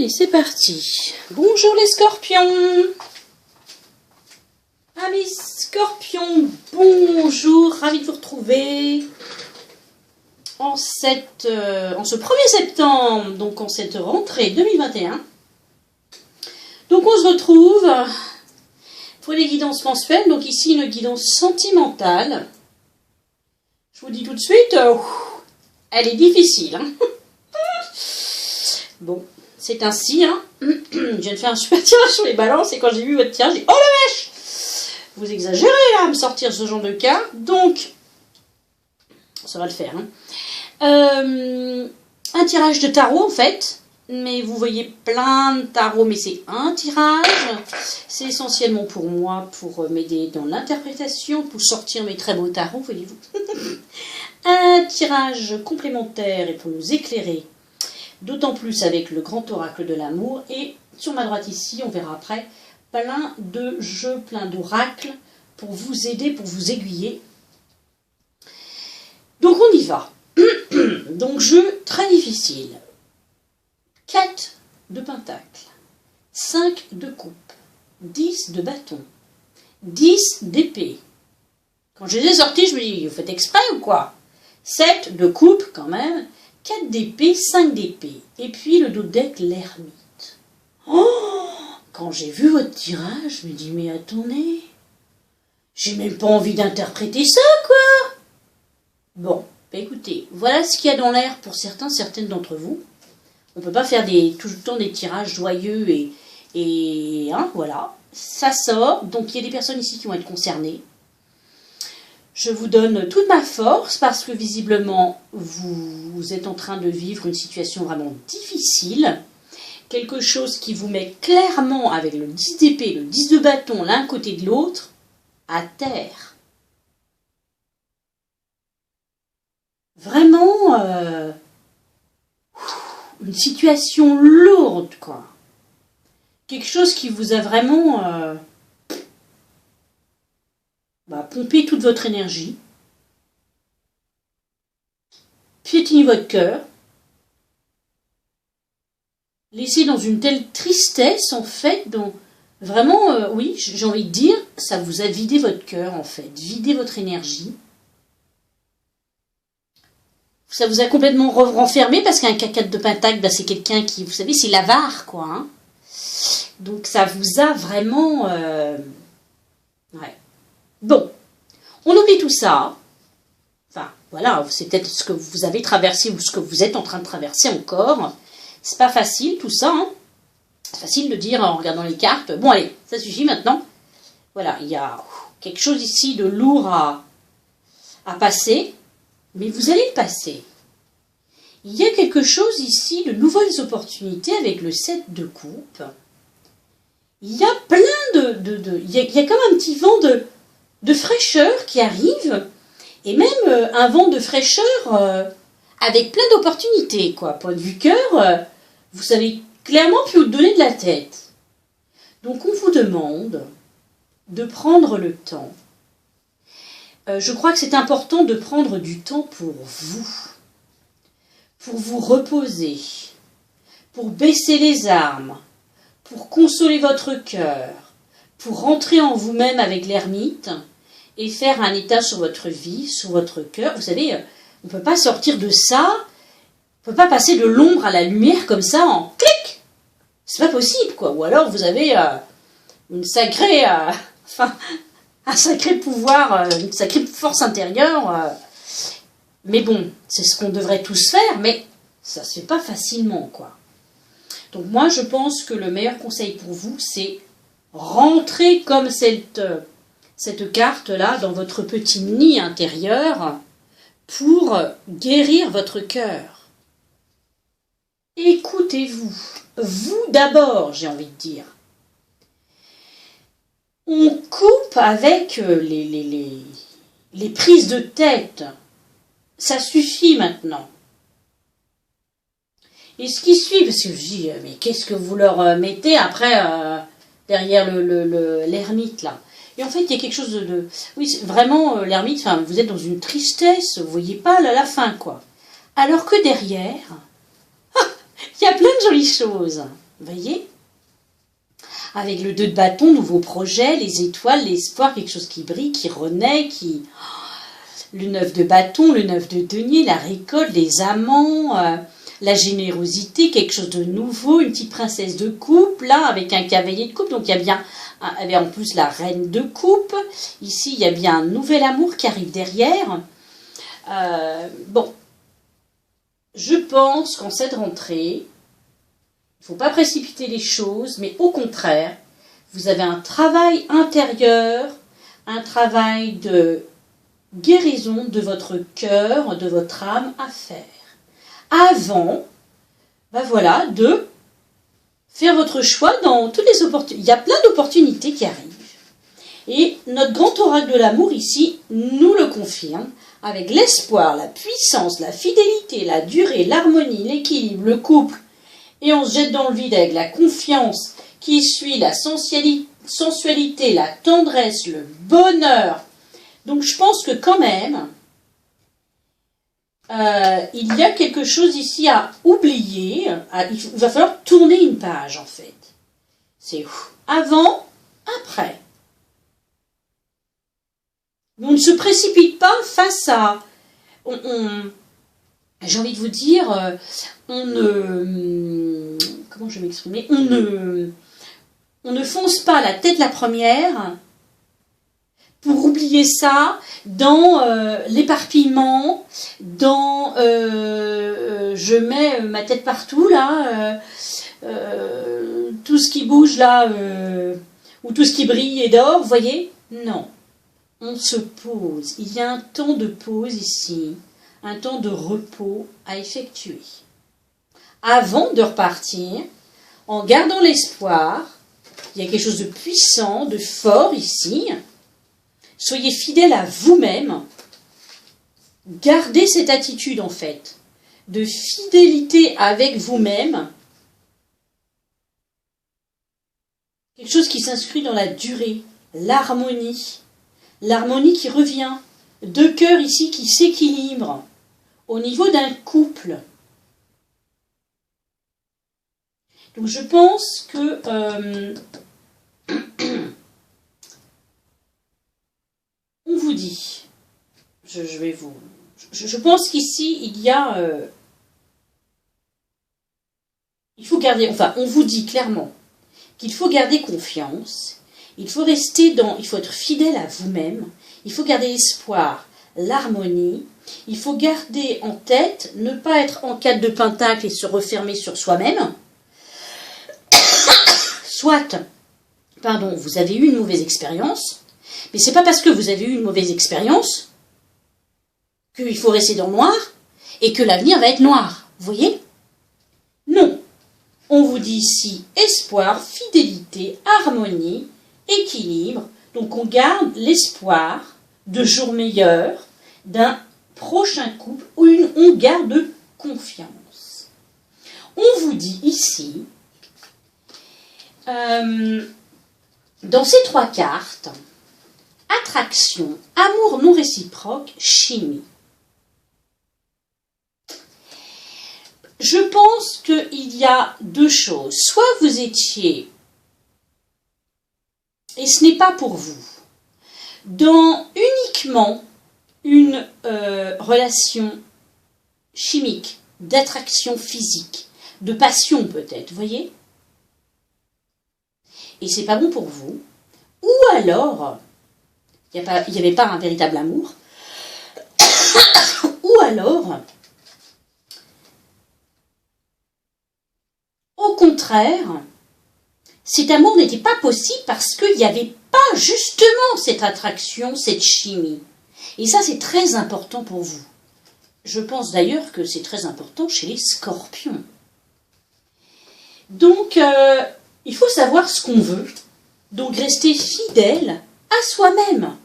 Allez, c'est parti. Bonjour les scorpions. Amis scorpions, bonjour, ravi de vous retrouver en ce 1er septembre, donc en cette rentrée 2021. Donc on se retrouve pour les guidances mensuelles, donc ici une guidance sentimentale. Je vous dis tout de suite, elle est difficile. Hein. Bon, c'est ainsi. Hein. Je viens de faire un super tirage sur les balances et quand j'ai vu votre tirage, j'ai dit « Oh la vache !» Vous exagérez là à me sortir ce genre de cas. Donc, ça va le faire. Hein. Un tirage de tarot en fait. Mais vous voyez plein de tarots, mais c'est un tirage. C'est essentiellement pour moi, pour m'aider dans l'interprétation, pour sortir mes très beaux tarots, voyez-vous. Un tirage complémentaire et pour nous éclairer, d'autant plus avec le grand oracle de l'amour. Et sur ma droite ici, on verra après, plein de jeux, plein d'oracles pour vous aider, pour vous aiguiller. Donc on y va. Donc jeu très difficile. 4 de pentacle, 5 de coupe, 10 de bâton, 10 d'épée. Quand je les ai sortis, je me dis, vous faites exprès ou quoi? 7 de coupe quand même, 4 d'épée, 5 d'épée. Et puis le dos de deck, l'ermite. Oh, quand j'ai vu votre tirage, je me dis, mais attendez, j'ai même pas envie d'interpréter ça, quoi. Bon, bah écoutez, voilà ce qu'il y a dans l'air pour certaines d'entre vous. On ne peut pas faire tout le temps des tirages joyeux et hein, voilà. Ça sort, donc il y a des personnes ici qui vont être concernées. Je vous donne toute ma force parce que visiblement, vous êtes en train de vivre une situation vraiment difficile. Quelque chose qui vous met clairement avec le 10 d'épée, le 10 de bâton l'un côté de l'autre, à terre. Vraiment... une situation lourde, quoi. Quelque chose qui vous a vraiment pompé toute votre énergie, piétiné votre cœur, laissé dans une telle tristesse, en fait, dont vraiment, oui, j'ai envie de dire, ça vous a vidé votre cœur, en fait, vidé votre énergie. Ça vous a complètement renfermé parce qu'un K4 de pentacle, c'est quelqu'un qui, vous savez, c'est l'avare, quoi. Hein. Donc ça vous a vraiment... Ouais. Bon, on oublie tout ça. Enfin, voilà, c'est peut-être ce que vous avez traversé ou ce que vous êtes en train de traverser encore. C'est pas facile tout ça. Hein. C'est facile de dire en regardant les cartes. Bon, allez, ça suffit maintenant. Voilà, il y a quelque chose ici de lourd à passer. Mais vous allez le passer. Il y a quelque chose ici, de nouvelles opportunités avec le 7 de coupe. Il y a plein il y a comme un petit vent de fraîcheur qui arrive. Et même un vent de fraîcheur avec plein d'opportunités, quoi. Point de vue cœur, vous savez clairement plus où donner de la tête. Donc on vous demande de prendre le temps. Je crois que c'est important de prendre du temps pour vous reposer, pour baisser les armes, pour consoler votre cœur, pour rentrer en vous-même avec l'ermite et faire un état sur votre vie, sur votre cœur. Vous savez, on ne peut pas sortir de ça, on ne peut pas passer de l'ombre à la lumière comme ça en clic. C'est pas possible, quoi. Ou alors vous avez une sacrée... un sacré pouvoir, une sacrée force intérieure. Mais bon, c'est ce qu'on devrait tous faire, mais ça se fait pas facilement, quoi. Donc moi, je pense que le meilleur conseil pour vous, c'est rentrer comme cette carte-là dans votre petit nid intérieur pour guérir votre cœur. Écoutez-vous. Vous d'abord, j'ai envie de dire. On coupe avec les prises de tête. Ça suffit maintenant. Et ce qui suit, parce que je dis, mais qu'est-ce que vous leur mettez après derrière l'ermite là? Et en fait, il y a quelque chose de oui, vraiment, l'ermite, vous êtes dans une tristesse, vous voyez pas la fin, quoi. Alors que derrière, il y a plein de jolies choses. Vous voyez? Avec le 2 de bâton, nouveau projet, les étoiles, l'espoir, quelque chose qui brille, qui renaît, qui... Le 9 de bâton, le 9 de denier, la récolte, les amants, la générosité, quelque chose de nouveau, une petite princesse de coupe, là, avec un cavalier de coupe. Donc, il y a bien, en plus, la reine de coupe. Ici, il y a bien un nouvel amour qui arrive derrière. Bon, je pense qu'en cette rentrée, il ne faut pas précipiter les choses, mais au contraire, vous avez un travail intérieur, un travail de guérison de votre cœur, de votre âme à faire. Avant, ben voilà, de faire votre choix dans toutes les opportunités. Il y a plein d'opportunités qui arrivent. Et notre grand oracle de l'amour ici nous le confirme avec l'espoir, la puissance, la fidélité, la durée, l'harmonie, l'équilibre, le couple. Et on se jette dans le vide avec la confiance qui suit la sensualité, la tendresse, le bonheur. Donc je pense que quand même, il y a quelque chose ici à oublier. Il va falloir tourner une page en fait. C'est avant, après. On ne se précipite pas face à... j'ai envie de vous dire, comment je vais m'exprimer, on ne fonce pas la tête la première pour oublier ça dans l'éparpillement, dans je mets ma tête partout là, tout ce qui bouge là, ou tout ce qui brille et dort, vous voyez? Non, on se pose, il y a un temps de pause ici, un temps de repos à effectuer. Avant de repartir, en gardant l'espoir, il y a quelque chose de puissant, de fort ici. Soyez fidèle à vous-même. Gardez cette attitude en fait, de fidélité avec vous-même. Quelque chose qui s'inscrit dans la durée, l'harmonie. L'harmonie qui revient. Deux cœurs ici qui s'équilibrent au niveau d'un couple. Donc je pense que on vous dit, je pense qu'ici il y a, il faut garder, enfin on vous dit clairement qu'il faut garder confiance, il faut être fidèle à vous-même, il faut garder l'espoir, l'harmonie, il faut garder en tête, ne pas être en 4 de pentacle et se refermer sur soi-même. Soit, vous avez eu une mauvaise expérience, mais c'est pas parce que vous avez eu une mauvaise expérience qu'il faut rester dans le noir et que l'avenir va être noir. Vous voyez? Non. On vous dit ici espoir, fidélité, harmonie, équilibre. Donc on garde l'espoir de jours meilleurs, d'un prochain couple, où on garde confiance. On vous dit ici, dans ces 3 cartes, attraction, amour non réciproque, chimie. Je pense qu'il y a 2 choses. Soit vous étiez, et ce n'est pas pour vous, dans uniquement une relation chimique, d'attraction physique, de passion peut-être, vous voyez? Et c'est pas bon pour vous. Ou alors, il n'y avait pas un véritable amour. Ou alors, au contraire, cet amour n'était pas possible parce qu'il n'y avait pas justement cette attraction, cette chimie. Et ça, c'est très important pour vous. Je pense d'ailleurs que c'est très important chez les scorpions. Donc, il faut savoir ce qu'on veut. Donc, rester fidèle à soi-même.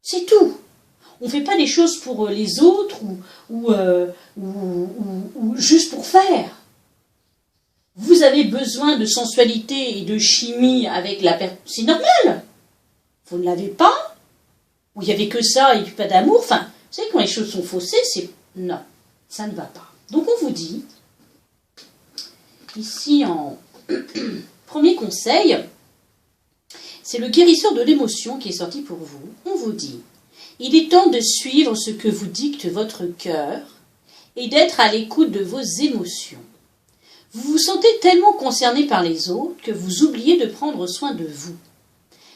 C'est tout. On ne fait pas les choses pour les autres ou juste pour faire. Vous avez besoin de sensualité et de chimie avec la personne. C'est normal. Vous ne l'avez pas. Ou il n'y avait que ça et pas d'amour. Enfin, vous savez, quand les choses sont faussées, c'est... Non, ça ne va pas. Donc on vous dit, ici en premier conseil, c'est le guérisseur de l'émotion qui est sorti pour vous. On vous dit, il est temps de suivre ce que vous dicte votre cœur et d'être à l'écoute de vos émotions. Vous vous sentez tellement concerné par les autres que vous oubliez de prendre soin de vous.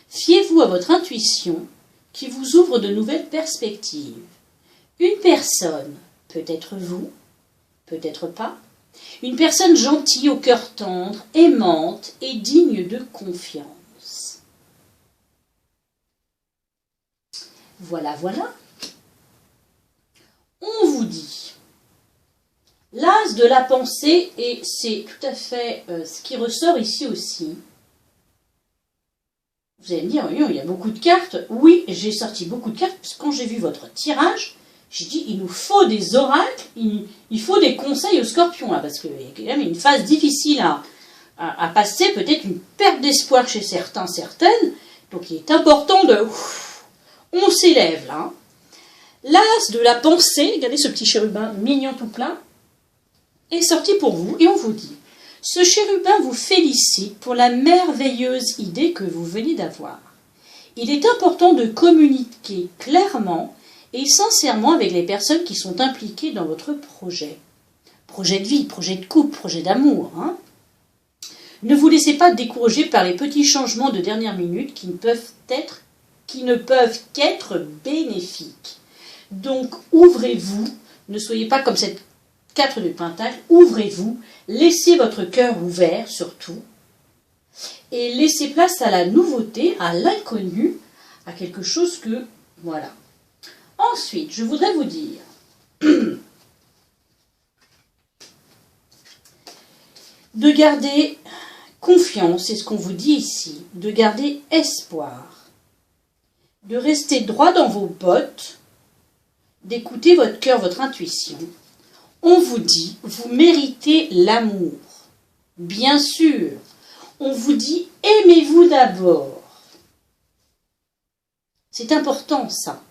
Fiez-vous à votre intuition qui vous ouvre de nouvelles perspectives. Une personne, peut-être vous, peut-être pas, une personne gentille au cœur tendre, aimante et digne de confiance. Voilà, voilà. On vous dit, l'as de la pensée, et c'est tout à fait ce qui ressort ici aussi. Vous allez me dire, oui, il y a beaucoup de cartes. Oui, j'ai sorti beaucoup de cartes, parce que quand j'ai vu votre tirage, j'ai dit, il nous faut des oracles, il faut des conseils aux scorpions, là, parce qu'il y a quand même une phase difficile à passer, peut-être une perte d'espoir chez certains, certaines. Donc il est important de... on s'élève, là. L'as de la pensée, regardez ce petit chérubin mignon tout plein, est sorti pour vous, et on vous dit, ce chérubin vous félicite pour la merveilleuse idée que vous venez d'avoir. Il est important de communiquer clairement et sincèrement avec les personnes qui sont impliquées dans votre projet. Projet de vie, projet de couple, projet d'amour. Hein. Ne vous laissez pas décourager par les petits changements de dernière minute qui ne peuvent qu'être bénéfiques. Donc ouvrez-vous, ne soyez pas comme cette 4 de Pentacle, ouvrez-vous, laissez votre cœur ouvert surtout, et laissez place à la nouveauté, à l'inconnu, à quelque chose que, voilà. Ensuite, je voudrais vous dire, de garder confiance, c'est ce qu'on vous dit ici, de garder espoir, de rester droit dans vos bottes, d'écouter votre cœur, votre intuition. On vous dit, vous méritez l'amour. Bien sûr, on vous dit, aimez-vous d'abord. C'est important, ça.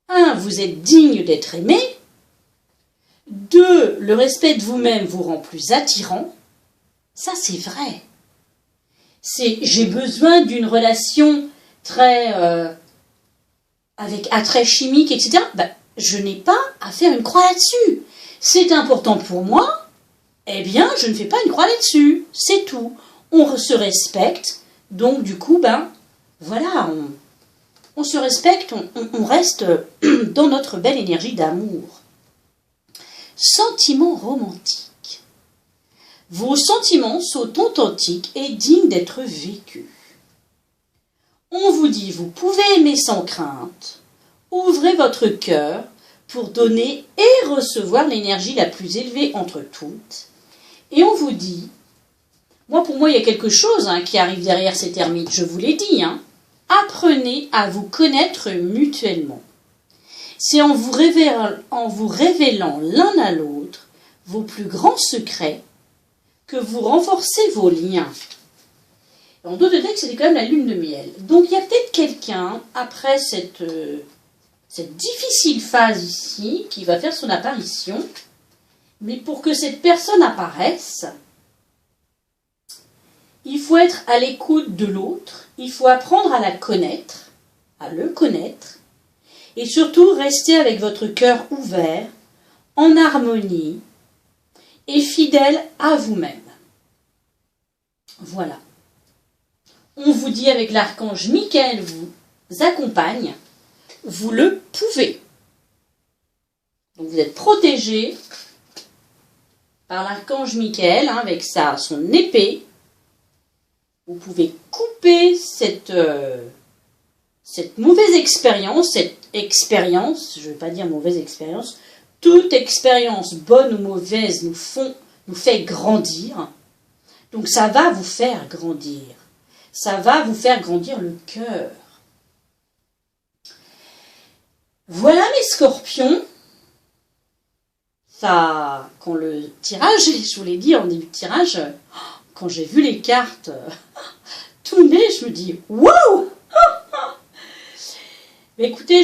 1, vous êtes digne d'être aimé. 2, le respect de vous-même vous rend plus attirant. Ça, c'est vrai. C'est, j'ai besoin d'une relation très... avec attrait chimique, etc. Ben, je n'ai pas à faire une croix là-dessus. C'est important pour moi, eh bien, je ne fais pas une croix là-dessus. C'est tout. On se respecte, donc du coup, ben, voilà, on se respecte, on reste dans notre belle énergie d'amour. Sentiments romantiques. Vos sentiments sont authentiques et dignes d'être vécus. On vous dit, vous pouvez aimer sans crainte. Ouvrez votre cœur pour donner et recevoir l'énergie la plus élevée entre toutes. Et on vous dit, pour moi, il y a quelque chose qui arrive derrière ces termites, je vous l'ai dit. Apprenez à vous connaître mutuellement. C'est en vous révélant l'un à l'autre vos plus grands secrets que vous renforcez vos liens. En dos de deck, c'était quand même la lune de miel. Donc il y a peut-être quelqu'un, après cette difficile phase ici, qui va faire son apparition. Mais pour que cette personne apparaisse, il faut être à l'écoute de l'autre, il faut apprendre à la connaître, à le connaître, et surtout rester avec votre cœur ouvert, en harmonie, et fidèle à vous-même. Voilà. On vous dit avec l'archange Michael vous accompagne, vous le pouvez. Donc vous êtes protégé par l'archange Michael avec son épée. Vous pouvez couper cette mauvaise expérience, je ne vais pas dire mauvaise expérience, toute expérience bonne ou mauvaise nous fait grandir. Donc ça va vous faire grandir. Ça va vous faire grandir le cœur. Voilà mes scorpions. Ça, quand le tirage, je vous l'ai dit en début de tirage, quand j'ai vu les cartes tourner, je me dis « Wow !» Mais écoutez,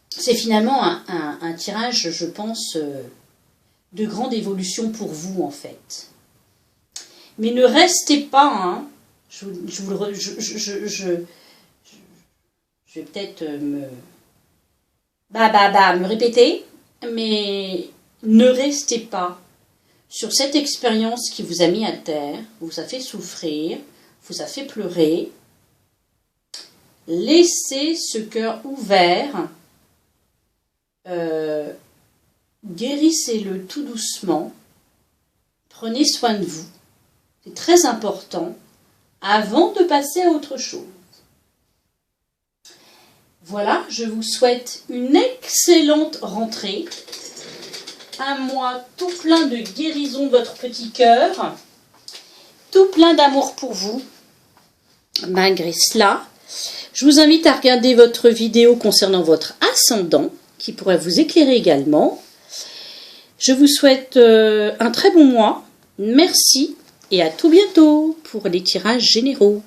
c'est finalement un tirage, je pense, de grande évolution pour vous, en fait. Mais ne restez pas, hein, je vais peut-être me répéter, mais ne restez pas sur cette expérience qui vous a mis à terre, vous a fait souffrir, vous a fait pleurer. Laissez ce cœur ouvert, guérissez-le tout doucement, prenez soin de vous, c'est très important, avant de passer à autre chose. Voilà, je vous souhaite une excellente rentrée, un mois tout plein de guérison de votre petit cœur, tout plein d'amour pour vous. Malgré cela, je vous invite à regarder votre vidéo concernant votre ascendant, qui pourrait vous éclairer également. Je vous souhaite un très bon mois. Merci et à tout bientôt pour les tirages généraux.